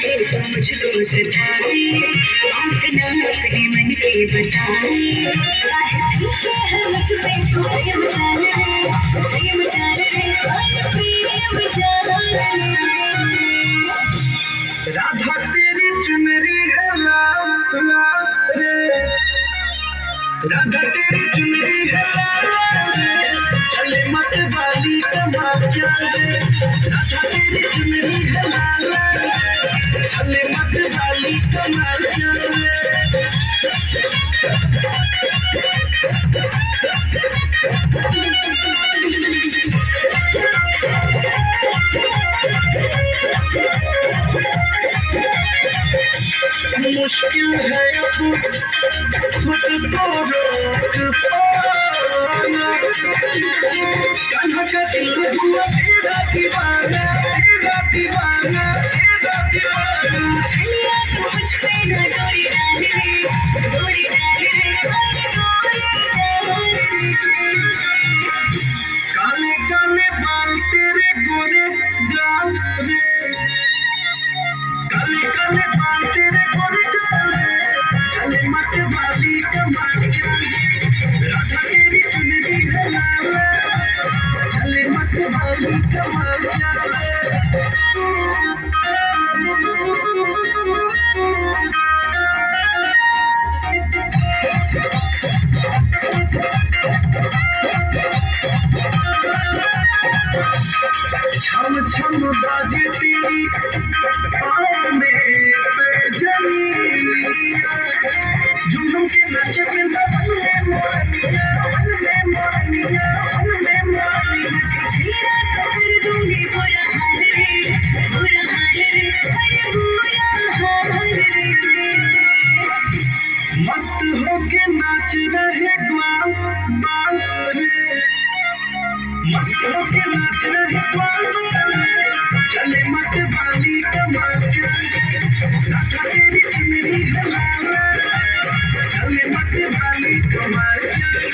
चाहे तो मुझको सताए, बात ना अपने मन की बताए। कैसे है मुझ पे प्रेम जाने रे, प्रेम जाने रे, प्रेम जाने रे। राधा तेरी चुनरी है लाल लाल रे, राधा तेरी चुनरी है लाल रे, चले मत वाली कमाल रे। राधा तेरी चुनरी है लाल रे, चले मत वाली कमाल रे। मुश्किल है अब खुद को रोक पाना, कान्हा का दिल हुआ तेरा दीवाना, तेरा दीवाना, तेरा दीवाना। चलिया तो मुझ पे ना डोरी डाल रे, डोरी डाल रे, डोरी डाल रे। काले काले बाल तेरे गोरे गाल रे, काले काले बाल तेरे गोरे गाल रे, चले मत वाली कमाल रे। राधा तेरी चुनरी है लाल रे, चले मत वाली कमाल रे। छम छम बाजे तेरी पाँव में पैजनिया, झूम झूम के नाचे वृंदावन में मोरनिया, वन में मोरनिया, वन में मोरनिया। झीरा तो कर दूंगी बुरा हाल रे, बुरा हाल रे, अरे बुरा हाल रे। मस्त होके नाच रहे ग्वाल बाल रे, मस्त होके नाच रहे ग्वाल बाल रे, चले मत वाली कमाल रे। राधा तेरी चुनरी